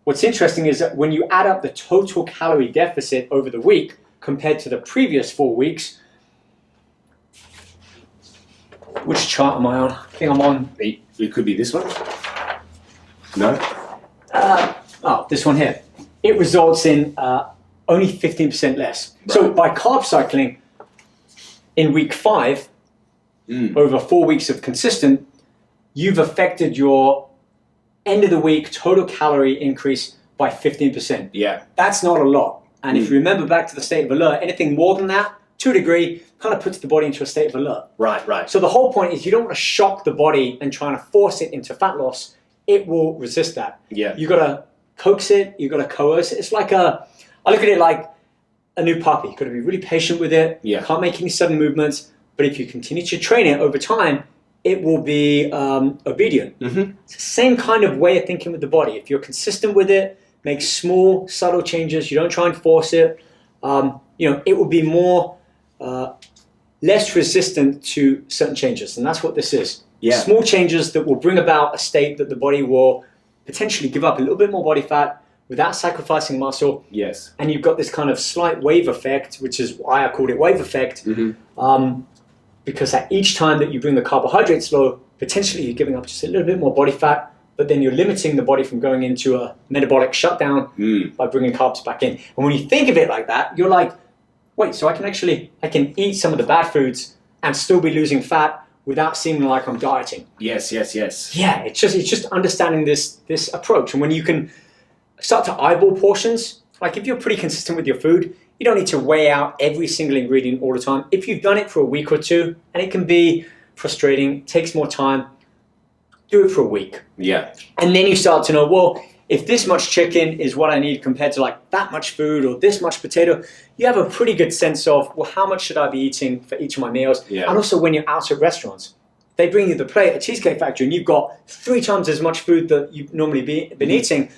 What's interesting is that when you add up the total calorie deficit over the week compared to the previous 4 weeks, which chart am I on? I think I'm on. It could be this one. No. This one here. It results in only 15% less. Right. So by carb cycling, in week 5, over 4 weeks of consistent, you've affected your end of the week total calorie increase by 15%. Yeah. That's not a lot. And if you remember back to the state of alert, anything more than that, to a degree, kind of puts the body into a state of alert. Right. So the whole point is you don't want to shock the body and trying to force it into fat loss. It will resist that. Yeah. You got to coax it. You got to coerce it. It's like I look at it like a new puppy. You got to be really patient with it. Yeah. Can't make any sudden movements. But if you continue to train it over time, it will be obedient. It's the same kind of way of thinking with the body. If you're consistent with it, make small, subtle changes. You don't try and force it. It will be more less resistant to certain changes, and that's what this is. Yeah. Small changes that will bring about a state that the body will potentially give up a little bit more body fat without sacrificing muscle. Yes. And you've got this kind of slight wave effect, which is why I called it wave effect, because at each time that you bring the carbohydrates low, potentially you're giving up just a little bit more body fat, but then you're limiting the body from going into a metabolic shutdown by bringing carbs back in. And when you think of it like that, you're like, wait, so I can eat some of the bad foods and still be losing fat without seeming like I'm dieting. Yes. Yeah, it's just understanding this approach. And when you can start to eyeball portions, like if you're pretty consistent with your food, you don't need to weigh out every single ingredient all the time. If you've done it for a week or two, and it can be frustrating, takes more time. Do it for a week. Yeah. And then you start to know, well, if this much chicken is what I need compared to like that much food or this much potato, you have a pretty good sense of, well, how much should I be eating for each of my meals? Yeah. And also when you're out at restaurants, they bring you the plate at Cheesecake Factory and you've got 3 times as much food that you've normally been eating.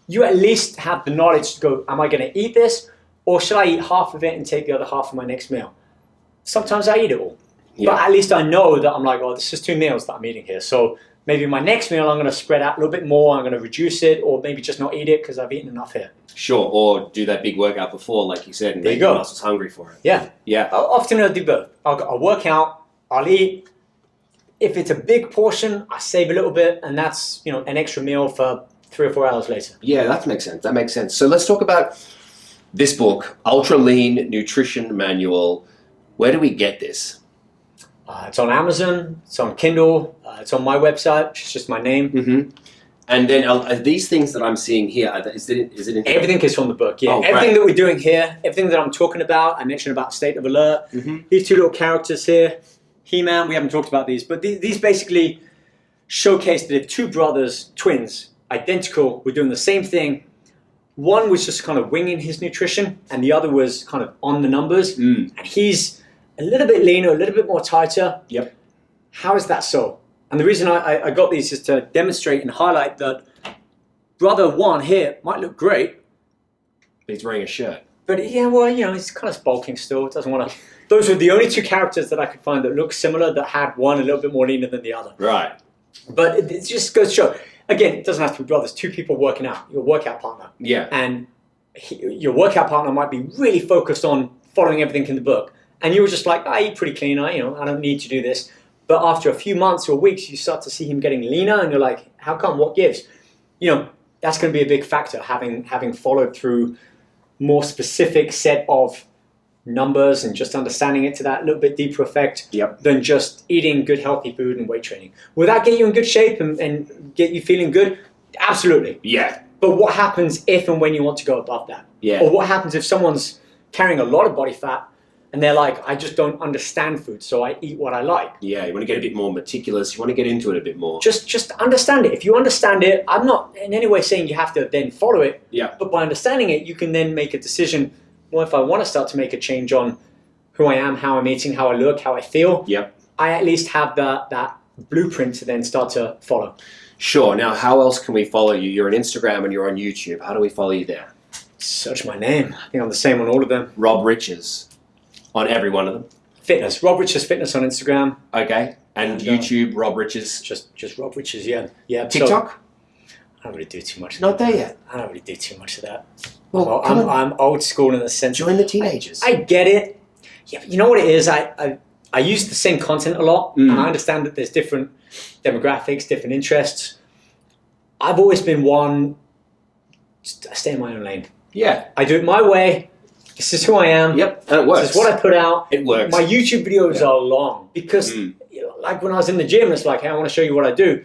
You at least have the knowledge to go, am I going to eat this? Or should I eat half of it and take the other half for my next meal? Sometimes I eat it all. Yeah. But at least I know that I'm like, oh, this is 2 meals that I'm eating here. So maybe my next meal I'm going to spread out a little bit more. I'm going to reduce it, or maybe just not eat it because I've eaten enough here. Sure, or do that big workout before, like you said, and there make you go. Your muscles hungry for it. Yeah. Yeah. Often I'll do both. I'll work out, I'll eat. If it's a big portion, I save a little bit, and that's an extra meal for 3 or 4 hours later. Yeah, that makes sense. That makes sense. So let's talk about this book, Ultra Lean Nutrition Manual. Where do we get this? It's on Amazon, it's on Kindle, it's on my website, which is just my name. Mm-hmm. And then these things that I'm seeing here, is it in everything is from the book, yeah. Everything that we're doing here, everything that I'm talking about, I mentioned about State of Alert, these 2 little characters here, He-Man, we haven't talked about these, but these basically showcase that if 2 brothers, twins, identical, were doing the same thing, one was just kind of winging his nutrition, and the other was kind of on the numbers, and he's a little bit leaner, a little bit more tighter. Yep. How is that so? And the reason I got these is to demonstrate and highlight that brother 1 here might look great. But he's wearing a shirt. But yeah, well, he's kind of bulking still. Doesn't want to. Those were the only 2 characters that I could find that looked similar, that had one a little bit more leaner than the other. Right. But it just goes to show. Again, it doesn't have to be brothers. 2 people working out. Your workout partner. Yeah. And your workout partner might be really focused on following everything in the book. And you were just like, I eat pretty clean, I don't need to do this. But after a few months or weeks, you start to see him getting leaner, and you're like, how come? What gives? That's going to be a big factor, having followed through more specific set of numbers and just understanding it to that little bit deeper effect than just eating good, healthy food and weight training. Will that get you in good shape and get you feeling good? Absolutely. Yeah. But what happens if and when you want to go above that? Yeah. Or what happens if someone's carrying a lot of body fat, and they're like, I just don't understand food, so I eat what I like. Yeah, you want to get a bit more meticulous. You want to get into it a bit more. Just understand it. If you understand it, I'm not in any way saying you have to then follow it. Yeah. But by understanding it, you can then make a decision. Well, if I want to start to make a change on who I am, how I'm eating, how I look, how I feel, I at least have that blueprint to then start to follow. Sure. Now, how else can we follow you? You're on Instagram and you're on YouTube. How do we follow you there? Search my name. I think I'm the same on all of them. Rob Riches. On every one of them. Fitness. Rob Riches Fitness on Instagram. Okay. And YouTube, Rob Riches. Just Rob Riches, yeah. TikTok? So, I don't really do too much of Not that. there yet. I don't really do too much of that. Well, I'm old school in the sense. Join the teenagers. I get it. Yeah, but you know what it is? I use the same content a lot, and I understand that there's different demographics, different interests. I've always been one, just stay in my own lane. Yeah. I do it my way. This is who I am. Yep, and it works. This is what I put out. It works. My YouTube videos are long because, like when I was in the gym, it's like, hey, I want to show you what I do.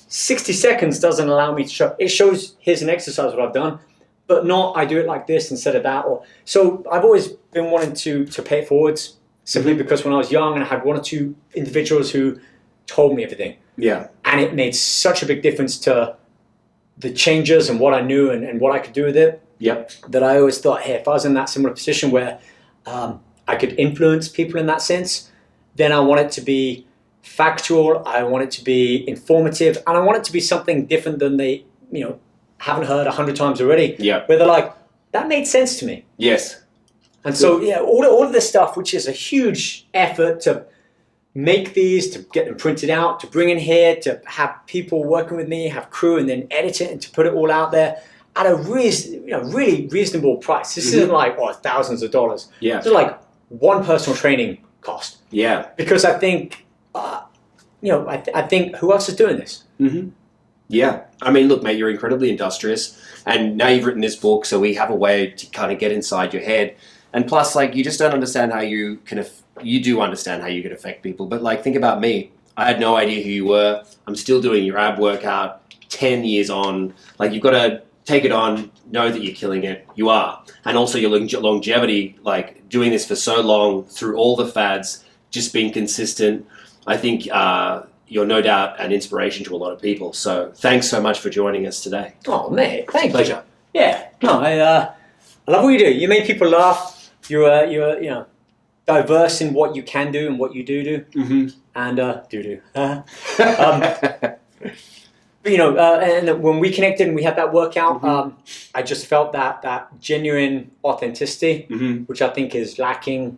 60 seconds doesn't allow me to show. It shows here's an exercise what I've done, but not I do it like this instead of that. So I've always been wanting to pay it forwards simply because when I was young and I had 1 or 2 individuals who told me everything. Yeah. And it made such a big difference to the changes and what I knew and what I could do with it. Yep. That I always thought, hey, if I was in that similar position where I could influence people in that sense, then I want it to be factual, I want it to be informative, and I want it to be something different than they, haven't heard 100 times already. Yeah. Where they're like, that made sense to me. Yes. And so, all of this stuff, which is a huge effort to make these, to get them printed out, to bring in here, to have people working with me, have crew, and then edit it and to put it all out there at a really reasonable price. This isn't like, thousands of dollars. Yeah. It's like one personal training cost. Yeah. Because I think, I think who else is doing this? Mm-hmm. Yeah. I mean, look, mate, you're incredibly industrious, and now you've written this book, so we have a way to kind of get inside your head. And plus, like, you just don't understand how you can, you do understand how you can affect people. But like, think about me. I had no idea who you were. I'm still doing your ab workout 10 years on. Like, you've got to take it on, know that you're killing it. You are. And also your longevity, like doing this for so long through all the fads, just being consistent. I think you're no doubt an inspiration to a lot of people. So thanks so much for joining us today. Oh, mate, thank Pleasure. you. Yeah, no, I love what you do. You make people laugh. You're diverse in what you can do and what you do. Mm-hmm. And but, and when we connected and we had that workout, I just felt that genuine authenticity, which I think is lacking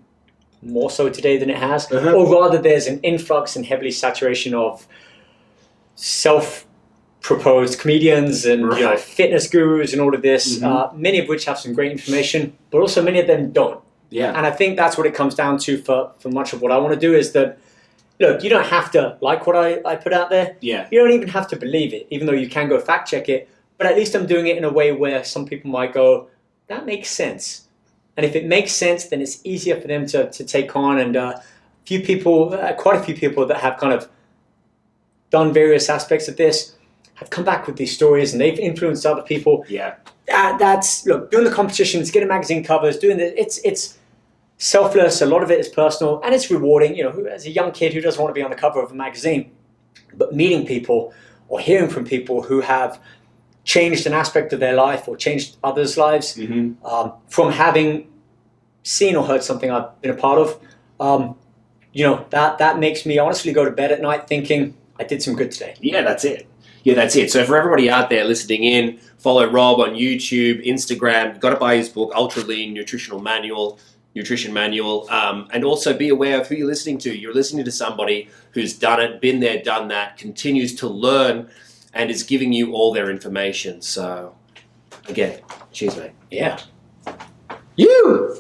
more so today than it has. Or rather, there's an influx and heavily saturation of self-proposed comedians and fitness gurus and all of this, many of which have some great information, but also many of them don't. Yeah. And I think that's what it comes down to for much of what I want to do is that, look, you don't have to like what I put out there. Yeah. You don't even have to believe it, even though you can go fact check it. But at least I'm doing it in a way where some people might go, that makes sense. And if it makes sense, then it's easier for them to take on. And quite a few people that have kind of done various aspects of this have come back with these stories and they've influenced other people. Yeah. That's, look, doing the competitions, getting magazine covers, doing it's selfless, a lot of it is personal, and it's rewarding. As a young kid who doesn't want to be on the cover of a magazine, but meeting people or hearing from people who have changed an aspect of their life or changed others' lives from having seen or heard something I've been a part of, that makes me honestly go to bed at night thinking I did some good today. Yeah, that's it. Yeah, that's it. So for everybody out there listening in, follow Rob on YouTube, Instagram. You've got to buy his book, Ultra Lean Nutrition Manual, and also be aware of who you're listening to. You're listening to somebody who's done it, been there, done that, continues to learn, and is giving you all their information. So, again, cheers, mate. Yeah. You!